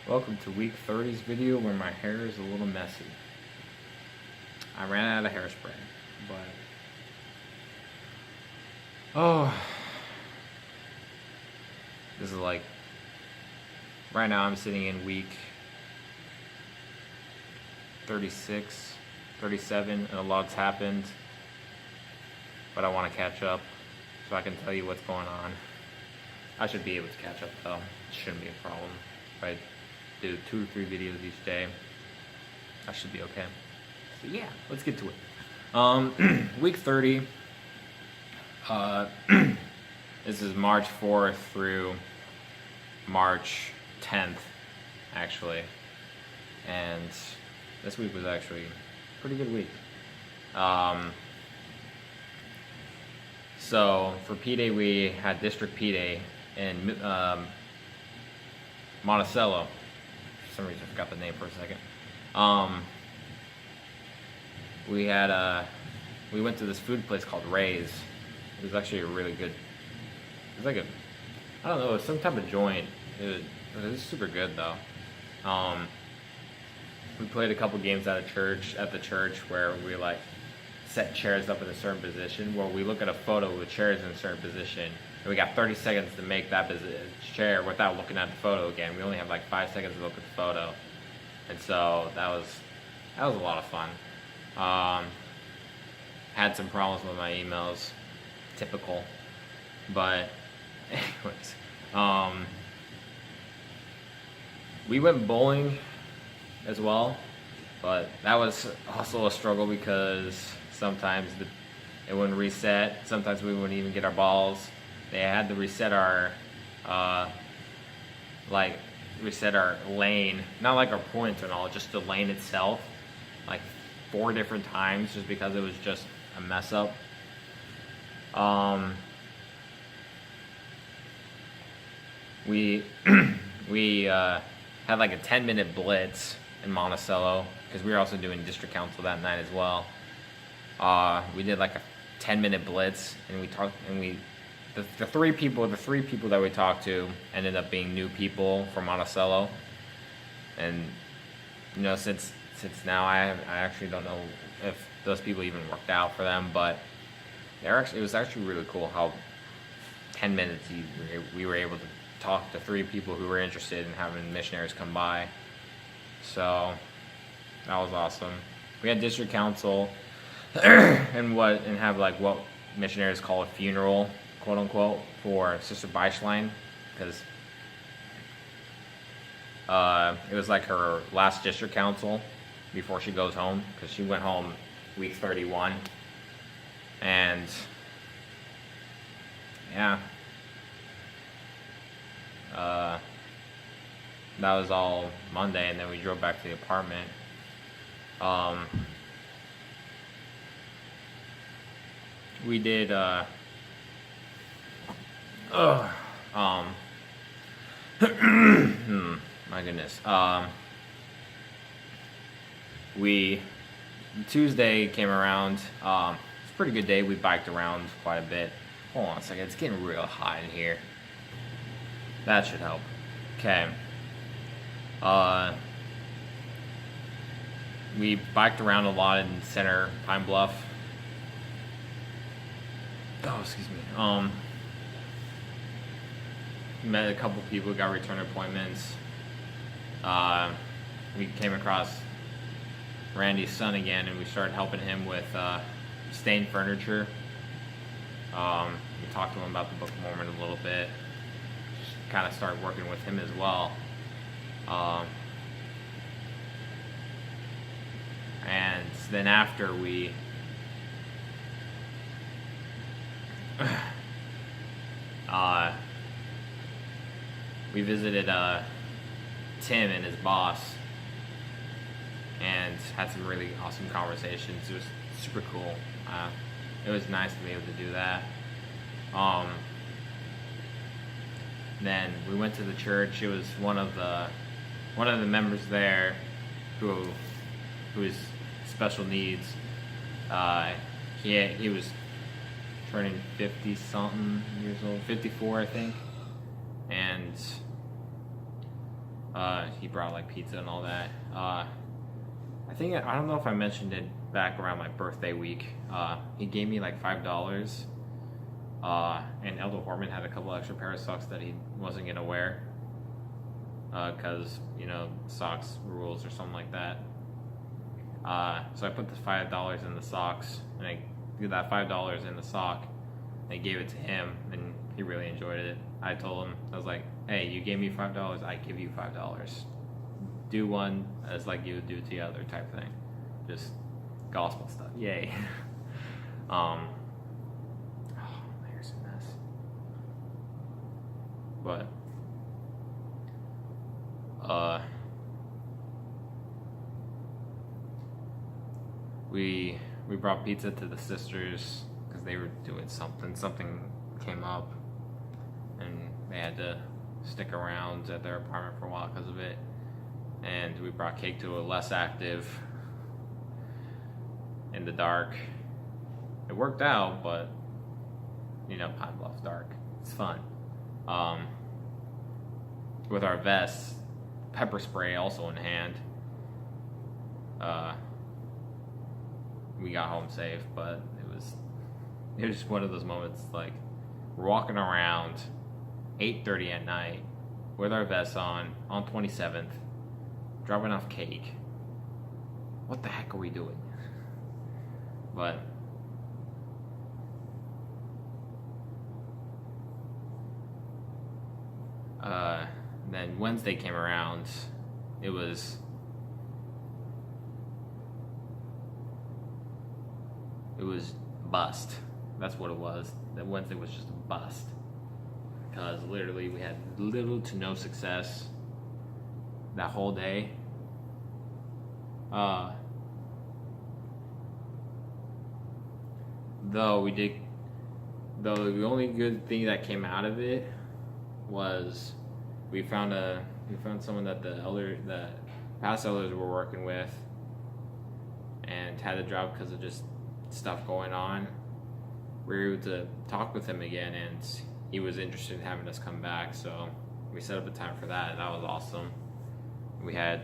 Welcome to week 30's video where my hair is a little messy. I ran out of hairspray, but this is like right now I'm sitting in week 36, 37, and a lot's happened, but I want to catch up so I can tell you what's going on. I should be able to catch up though. It shouldn't be a problem. If I do 2 or 3 videos each day, I should be okay. So yeah, let's get to it. Week 30. This is March 4th through March 10th, actually. And this week was actually a pretty good week. So for P-Day, we had District P-Day in Monticello. For some reason I forgot the name for a second. We went to this food place called Ray's. It was actually a really good, it was like a, I don't know, it was some type of joint. It was super good though. We played a couple games at the church where we like set chairs up in a certain position, where we look at a photo with chairs in a certain position, and we got 30 seconds to make that chair without looking at the photo again. We only have like 5 seconds to look at the photo, and so that was a lot of fun. Had some problems with my emails, typical, but anyways, we went bowling as well, but that was also a struggle because sometimes it wouldn't reset. Sometimes we wouldn't even get our balls. They had to reset our lane, not like our points and all, just the lane itself, like 4 different times, just because it was just a mess up. We had like a 10-minute blitz in Monticello because we were also doing district council that night as well. We did like a 10-minute blitz, and the three people that we talked to ended up being new people from Monticello, and since now I actually don't know if those people even worked out for them, but it was actually really cool how 10 minutes we were able to talk to 3 people who were interested in having missionaries come by. So that was awesome. We had district council and have like what missionaries call a funeral, quote unquote, for Sister Beischlein, because it was like her last district council before she goes home, because she went home week 31, and yeah, that was all Monday, and then we drove back to the apartment. We did my goodness. Tuesday came around. It's a pretty good day. We biked around quite a bit. Hold on a second. It's getting real hot in here. That should help. Okay. We biked around a lot in Center Pine Bluff. Oh, excuse me. Met a couple people, got return appointments. We came across Randy's son again, and we started helping him with stained furniture. We talked to him about the Book of Mormon a little bit. Just kind of started working with him as well. And then after we visited Tim and his boss and had some really awesome conversations. It was super cool. It was nice to be able to do that. Then we went to the church. It was one of the members there who is special needs. He was turning 50 something years old, 54 I think, and He brought like pizza and all that. I don't know if I mentioned it back around my birthday week. He gave me like $5. And Elder Horman had a couple extra pair of socks that he wasn't gonna wear. Cause socks rules or something like that. So I put the $5 in the socks, and I threw that $5 in the sock, and I gave it to him, and he really enjoyed it. I told him, I was like, "Hey, you gave me $5, I give you $5. Do one as like you would do to the other type thing, just gospel stuff." Yay. Oh, my hair's a mess. But we brought pizza to the sisters because they were doing something. Something came up, and they had to stick around at their apartment for a while because of it. And we brought cake to a less active in the dark. It worked out, but Pine Bluff's dark. It's fun. With our vests, pepper spray also in hand. We got home safe, but it was just one of those moments, like we're walking around 8:30 at night with our vests on 27th, dropping off cake. What the heck are we doing? But then Wednesday came around. It was bust. That's what it was. That Wednesday was just a bust. Because literally we had little to no success that whole day. Though the only good thing that came out of it was we found someone that the past elders were working with and had a job because of just stuff going on. We were able to talk with him again, and he was interested in having us come back, so we set up a time for that, and that was awesome. We had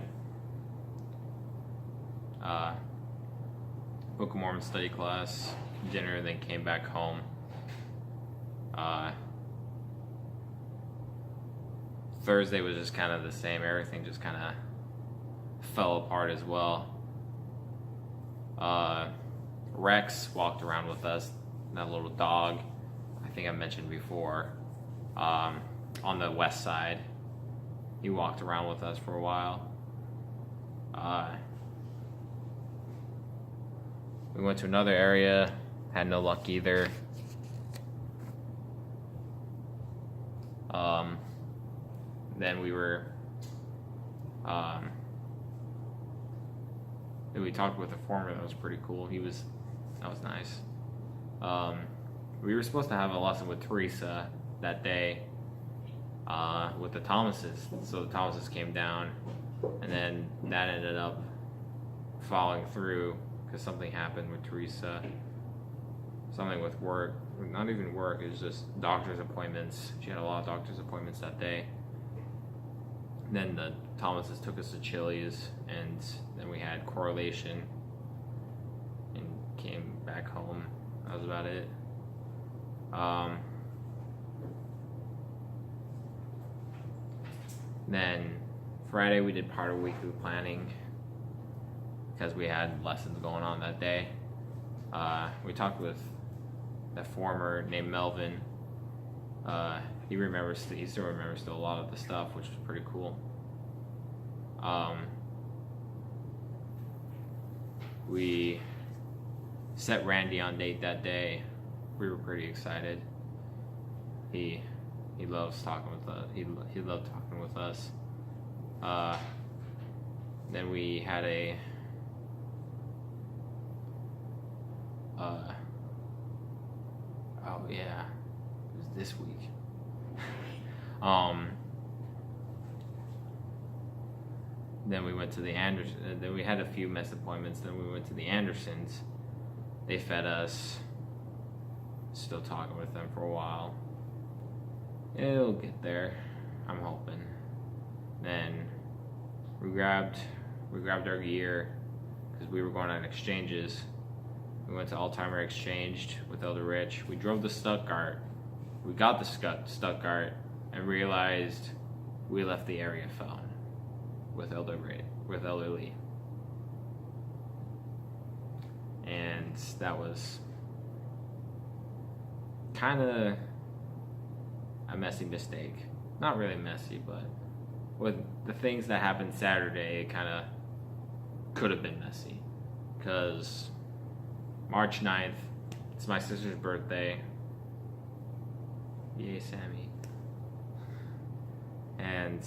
Book of Mormon study class, dinner, and then came back home. Thursday was just kind of the same. Everything just kind of fell apart as well. Rex walked around with us, that little dog I think I mentioned before, on the west side. He walked around with us for a while. We went to another area, had no luck either. Then we talked with a former that was pretty cool. That was nice. We were supposed to have a lesson with Teresa that day with the Thomases. So the Thomases came down, and then that ended up falling through because something happened with Teresa. Something with work, not even work, it was just doctor's appointments. She had a lot of doctor's appointments that day. And then the Thomases took us to Chili's, and then we had correlation and came back home. That was about it. Then Friday we did part of weekly planning because we had lessons going on that day. We talked with a former named Melvin. He still remembers a lot of the stuff, which was pretty cool. We set Randy on date that day. We were pretty excited. He loves talking with us. He loved talking with us. Then we had a oh yeah, it was this week. Then we went to the Anderson. Then we had a few mess appointments. Then we went to the Andersons. They fed us. Still talking with them for a while. It'll get there, I'm hoping. Then we grabbed our gear because we were going on exchanges. We went to Alzheimer Exchange with Elder Rich. We drove to Stuttgart. We got to Stuttgart and realized we left the area phone with Elder Lee. And that was kind of a messy mistake. Not really messy, but with the things that happened Saturday, it kind of could have been messy. Because March 9th, it's my sister's birthday. Yay, Sammy. And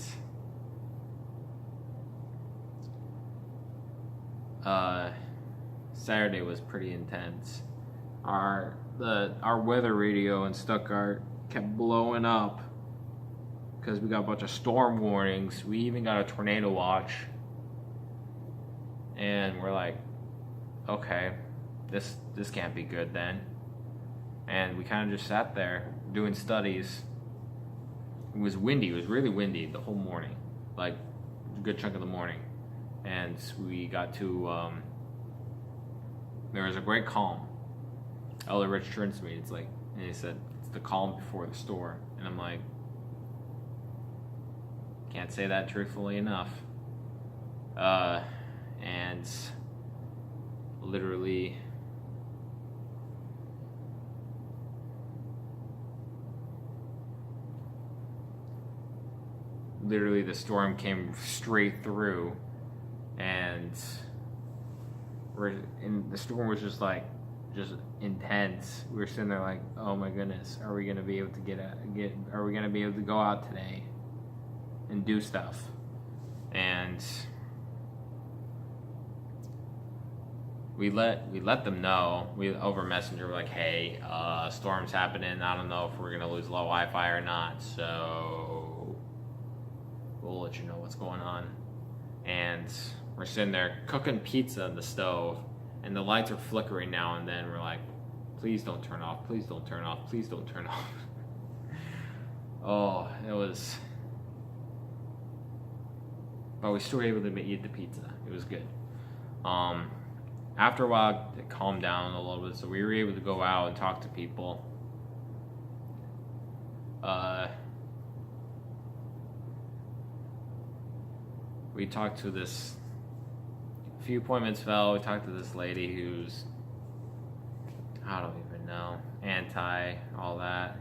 Saturday was pretty intense. Our weather radio in Stuttgart kept blowing up because we got a bunch of storm warnings. We even got a tornado watch. And we're like, okay, this can't be good then. And we kind of just sat there doing studies. It was windy. It was really windy the whole morning, like a good chunk of the morning. And we got to, there was a great calm. Elder Rich turns to me, and he said, it's the calm before the storm. And I'm like, can't say that truthfully enough. And literally, the storm came straight through, and the storm was just intense. We were sitting there like, oh my goodness, are we gonna be able to are we gonna be able to go out today and do stuff? And we let them know. We over Messenger were like, hey, storm's happening. I don't know if we're gonna lose low Wi-Fi or not, so we'll let you know what's going on. And we're sitting there cooking pizza in the stove, and the lights are flickering now and then. We're like, please don't turn off, please don't turn off, please don't turn off. Oh, it was, but we still were able to eat the pizza. It was good. After a while, it calmed down a little bit, so we were able to go out and talk to people. We talked to this, a few appointments fell. We talked to this lady who's, I don't even know, anti all that.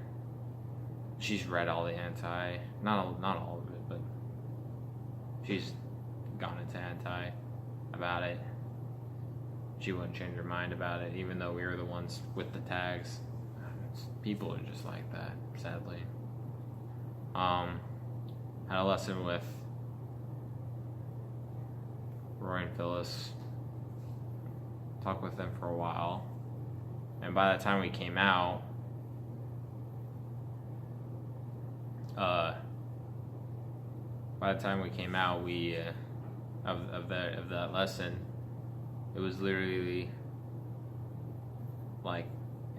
She's read all the anti, not all of it, but she's gone into anti about it. She wouldn't change her mind about it, even though we were the ones with the tags. People are just like that, sadly. Had a lesson with Roy and Phyllis. Talked with them for a while. And by the time we came out, we of that lesson, it was literally like,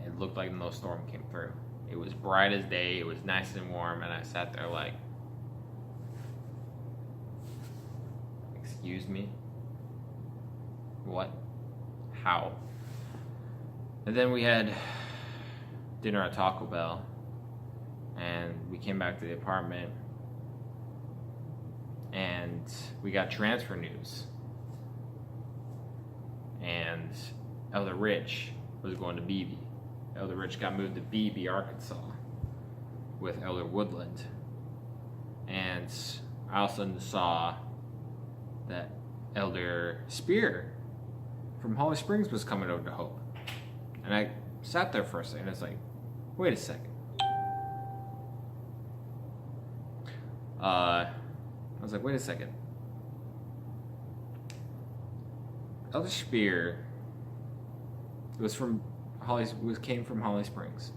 it looked like no storm came through. It was bright as day, it was nice and warm, and I sat there like, excuse me? What? How? And then we had dinner at Taco Bell, and we came back to the apartment, and we got transfer news. And Elder Rich was going to Beebe. Elder Rich got moved to Beebe, Arkansas, with Elder Woodland. And I also saw that Elder Spear from Holly Springs was coming over to Hope. And I sat there for a second, and it's like, wait a second. I was like, wait a second. Elder Spear came from Holly Springs.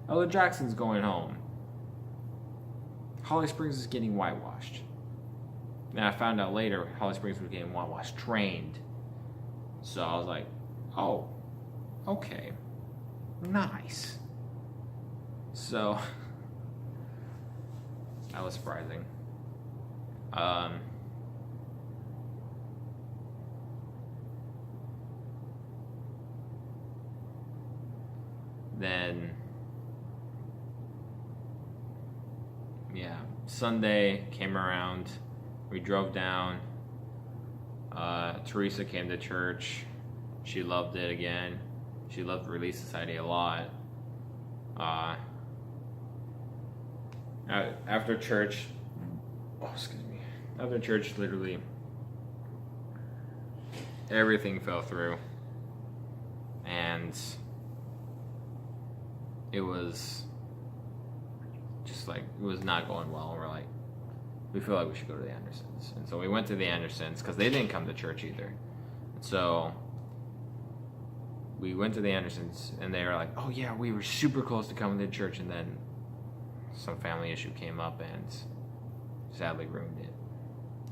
Elder Jackson's going home. Holly Springs is getting whitewashed. And I found out later Holly Springs was getting whitewashed trained. So I was like, oh, okay, nice. So that was surprising. Then, yeah, Sunday came around. We drove down. Teresa came to church. She loved it again. She loved Relief Society a lot. After church, after church, literally everything fell through, and it was just like, it was not going well. And we're like, we feel like we should go to the Andersons, and so we went to the Andersons because they didn't come to church either. So we went to the Andersons, and they were like, oh yeah, we were super close to coming to church, and then some family issue came up and sadly ruined it.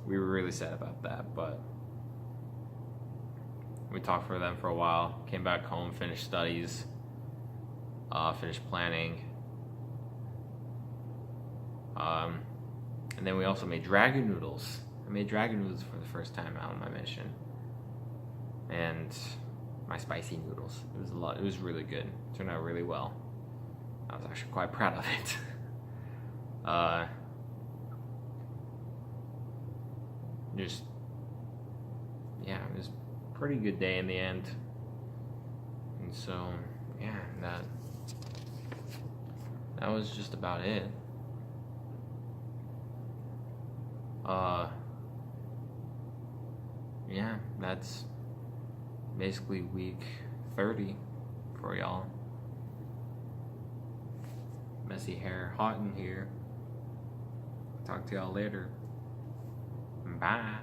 We were really sad about that, but we talked for them for a while, came back home, finished studies, finished planning, and then we also made dragon noodles. I made dragon noodles for the first time out on my mission, and my spicy noodles. It was a lot. It was really good. It turned out really well. I was actually quite proud of it. Just, yeah, it was a pretty good day in the end. And so, yeah, that was just about it. Yeah, that's basically week 30 for y'all. Messy hair, hot in here. Talk to y'all later. Bye.